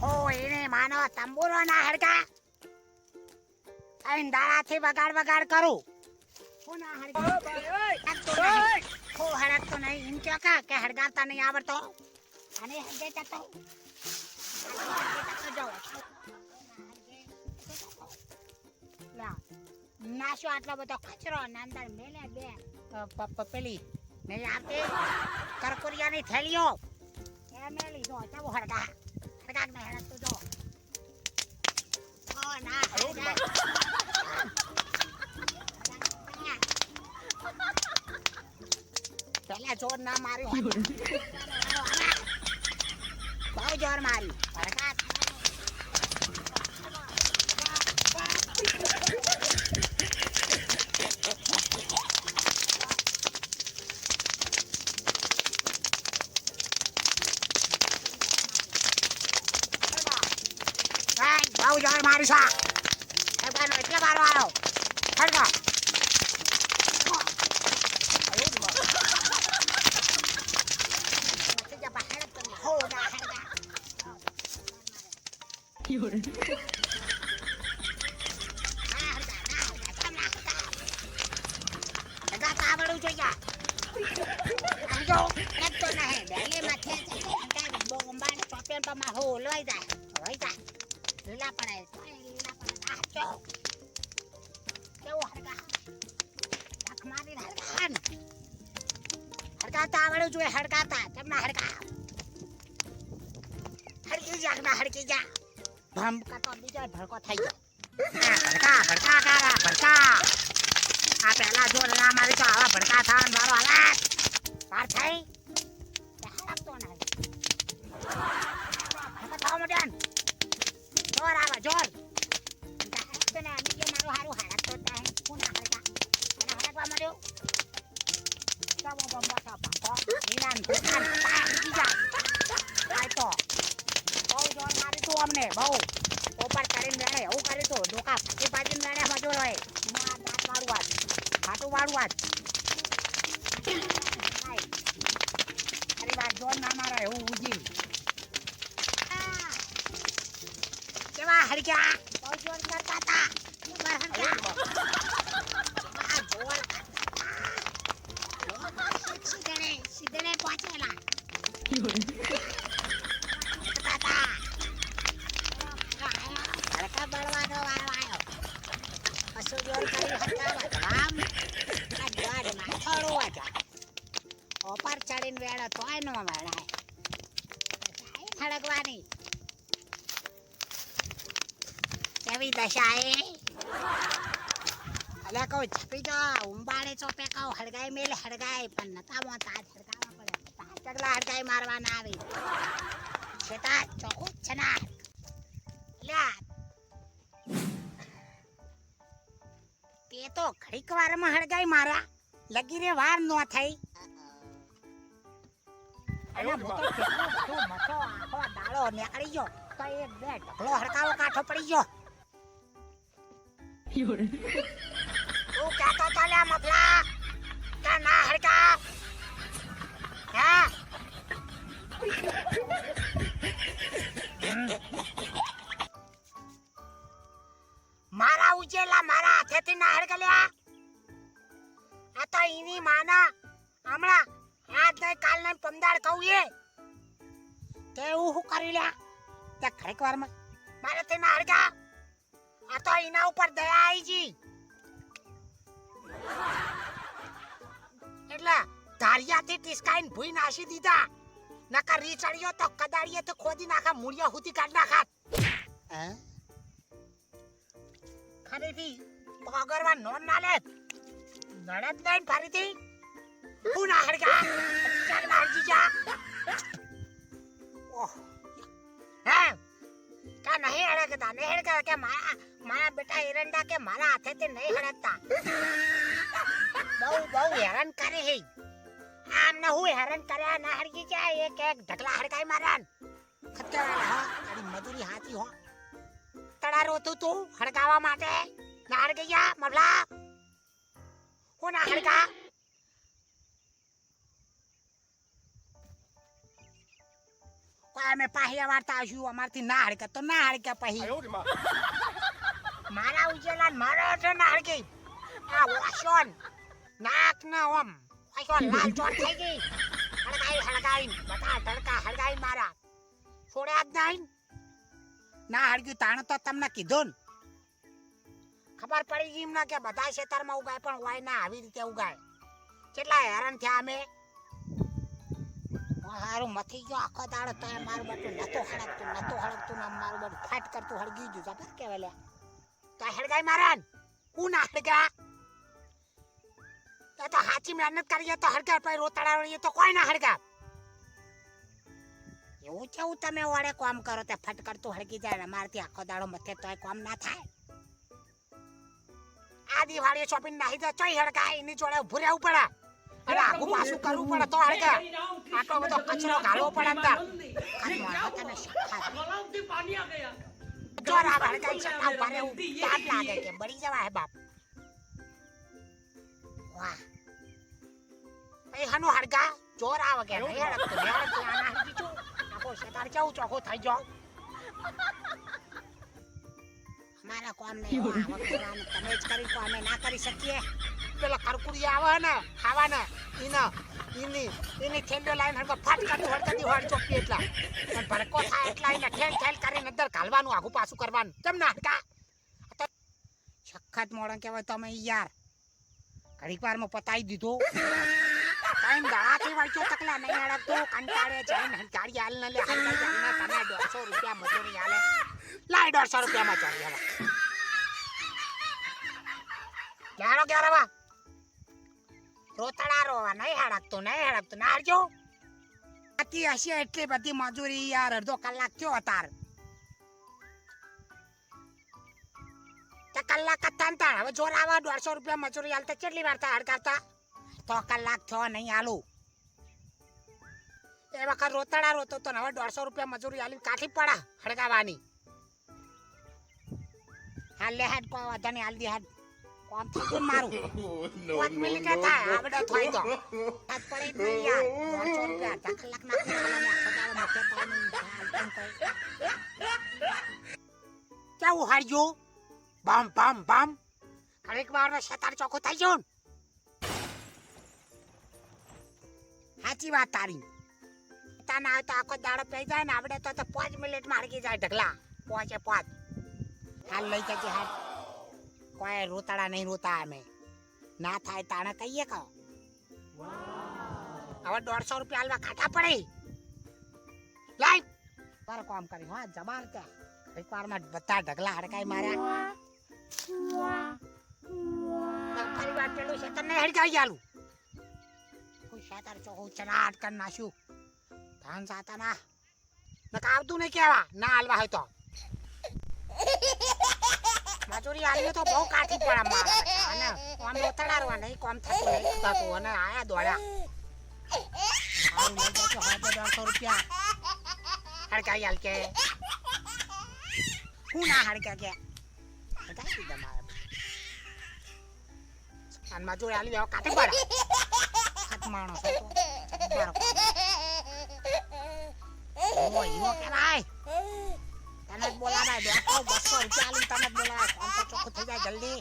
હો એને માનો તંબુરો ના હડકા આઈન દાડાથી વગાડ કરું હું ના હડકા હો હડક તો નહીં એમ ક્યાં કે હડગાતા નહીં આવડતો અને હડગે જતો નાશો આટલો બધો કચરો અંદર મેલે બે પેલી નહીં આવતી કરકુરિયાની થેલીઓ એ મેલી જો ચાવો હડકા ને હડક તો જો ઓ ના પેલા જોર ના માર્યું બહુ જોર માર્યું હડકા bau jangan marisa. Bukan itu baru ayo. Harga. Ayo di bawah. Masih dapat harga nih. Ho dah harga. Yur. Harga tak baru saja. Ayo, itu nah. Dari macam kita bomba papian pamahu loy dah. Loy dah. લીલા પડે આ ચો કેવો હરગા આખ મારી હરગાતા આવડું જોઈએ હરગાતા તમને હરગા હરકી જા ભમ કાતો બીજો ભડકો થઈ ગયો ભડકા કારા ભડકા આ પહેલા જો ના મારી તો આવા ભડકા થાન મારો હાલાત પાર થઈ હરકતો નહીં ભડકા થાવ મડ્યાન જોર આવા જોર તને આની મારું હારું હાલત તો તા હું ના હરકા અને હરકવા મળ્યો કામો bomba પાપા નીલાન દુકાન પાડી જા આય તો બહુ જોર મારી તું અમને બહુ ઉપર કરીને મેળે એવું કરી તો ડોકા ફાટી પાડીને મેળે મજો રહે ના દાંત વાળું આજ ખાટું વાળું આજ અરે વાત જોર ના મારે એવું ઉજી હરગ્યા બહુ જોર કરતા હતા સીધે પહોંચેલા હડકા બળવાનો વારો આવ્યો કશું જોર કરી હડકા બળવામ થોડું હતા ઓપર ચડીને વેળો તોય નો વેળાય હડકવાની કેવી દશા એ અલે કહું છપી જા ઉંબાડે ચોપે કહું હડગાઈ મેલે હડગાઈ પણ નતા મોતા હડગાવા પડે ચગલા હડગાઈ મારવાના આવી છેતા ચોખું છના લ્યા તે તો ઘડીક વારમાં હડગાઈ મારા લગી રે વાર નો થઈ અને મોટો કેટલો બધો મથો આખો દાડો નીકળી ગયો તો એક બે ઢગલો હડકાવો કાઠો પડી ગયો તું કહેતો ચાલ્યા મફલા કે ના હડકા હા મારા ઉજેલા મારા હાથેથી ના હડકલ્યા આ તો એની માના હમણાં આજ નહીં કાલ નહીં પમદાડ કહું એ તે હું શું કરી લ્યા તે ઘડીક વારમાં મારાથી ના હડકા આ તો એના ઉપર દયા આવી જી એટલે ધારિયાથી ટીસ્કાઈને ભૂઈ નાસી દીધા નકર રીચડ્યો તો કદાળીએ તો ખોદી નાખા મૂળિયા હુતી કાઢ નાખાત ખરેથી પગરવા નોન ના લે નડત નહીં ફરીથી હું ના હડકા ચાલ મારજી જા ઓહ હે કા નહીં હડકતા નહીં હડકતા કે મારા બેટા એરંડા કે મારા હાથેથી નહીં હડકતા બહુ હેરાન કરે હે આમને હું હેરાન કર્યા ના હડકી જાય એક ઢગલા હડકાઈ મારાન ખતરા હા તારી મજૂરી હાથી હો તડા રોતું તું હડકાવા માટે ના હડકી જા મફલા હું ના હડકા કોઈ અમે પાહિયા વાર્તા આશું અમારથી ના હડકે તો ના હડકે પછી મારા ઉજેલા મારા તો ના હડકે આ વાસોન નાક ના ઓમ વાસોન લાલ ચોર થઈ ગઈ હડકાઈ બધા તડકા હડકાઈ મારા છોડ્યા જ નહીં ના હડગ્યું તાણ તો તમને કીધું ને ખબર પડી ગઈ એમને કે બધા ખેતરમાં ઉગાય પણ વાય ના આવી રીતે ઉગાય કેટલા હેરાન થયા અમે હારું મથી ગયો આખો દાડો તો મારું બધું નતો હળગતું ને મારું બધું ફાટ કરતું હળગી ગયું ખબર કેવા લે તો હળગાઈ મારાન હું ના હળગા તો હાચી મહેનત કરીએ તો હળગા પછી રોતડા વળીએ તો કોઈ ના હળગા એવું કેવું તમે વડે કામ કરો તે ફટ કરતું હળગી જાય અમારથી આખો દાડો મથે તોય કામ ના થાય આ દિવાળી શોપિંગ નાહી દે ચોઈ હળગા એની જોડે ઉભું રહેવું પડે અરે આગું પાછું કરવું પડે તો હળગા આટલો બધો કચરો ઘાલવો પડે અંદર તમે જોર આ હળગાઈ છતાં ઉભા રહેવું તાપ લાગે કે બળી જવા હે બાપ વાહ એ હનું હળગા જોર આવે કે નહીં હળગતું આના હળગી છું આખો શેતાર કેવું ચોખ્ખો થઈ જાવ મારા કોમ નહીં તમે જ કરી કો અમે ના કરી શકીએ પેલા કરકુડી આવે ને ખાવા ને એની થેલીઓ લાઈન હળકો ફાટ કાઢી હળકતી હળ ચોપી એટલા પણ ભડકો થાય એટલા એને ઠેલ કરીને અંદર ઘાલવાનું આગું પાછું કરવાનું કેમ ના હડકા સખત મોડો કહેવાય તમે યાર ઘડીક વારમાં પતાવી દીધો ટાઈમ દાડાથી વાંચ્યો તકલા નહીં હળકતો કંટાળે જઈને ગાડી હાલ ને લે તમે 150 રૂપિયા મજૂરી હાલે લાય 150 રૂપિયામાં ચાલી હવે ક્યારે વા રોતડા રોવા નહીં હળકતું ના હળજો આથી હશે એટલી બધી મજૂરી યાર અડધો કલાક થયો અતાર તે કલાક તાંતા હવે જોર આવા 150 રૂપિયા મજૂરી હાલતા કેટલી વાર તા હડકાવતા તો કલાક થયો નહીં હાલું એ વખત રોતડા રોતો તો હવે 150 રૂપિયા મજૂરી હાલી કાઠી પડા હડકાવાની હાલ લે હાડ કોઈ વાંધો નહીં હાલ દી હાડ કોમ થઈ ગયું મારું 5 મિનિટ થાય આગળ થઈ તો હાથ પડી નહીં યાર 150 રૂપિયા તા કલાક ના ખાવાને આખો દાડો મથે તો કેવું હારજો બમ ઘડીક વાર શેતાર ચોખ્ખો થઈ ગયો સાચી વાત તારી તાના આવે તો આખો દાડો પી જાય ને આપણે તો 5 મિનિટમાં હળગી જાય ઢગલા 5 હાલ લઈ જજે હાલ કોઈ રોતાડા નહીં રોતા અમે ના થાય તાણે કહીએ કહો હવે 150 રૂપિયા હાલવા કાઢા પડે લાઈ પર કામ કરી હા જમાર કે એક વારમાં બધા ઢગલા હડકાઈ માર્યા ફરી વાર પેલું છે તને હડકાઈ જાલું કોઈ શેતાર ચોખ્ખું ચનાટ કર નાખ્યું ધાન સાતા ના નકા આવતું નહીં કેવા ના હાલવા હોય તો મજૂરી આલી તો બહુ કાઠી પડે મારે અને કોમ લોતડારવા નહીં કોમ થતું અને આયા દોડ્યા હાલ લઈ જજો હવે 150 રૂપિયા હડકાઈ હાલ કે હું ના હડકા કે હડકાઈ દીધા મારે અને મજૂરી આલી હવે કાઠી પડે હાથ માણસ હીરો કહેવાય તને જ બોલાવાય 200 રૂપિયા આલી તને જ બોલાવાય કોમ તો ચોખ્ખું થઈ જાય જલ્દી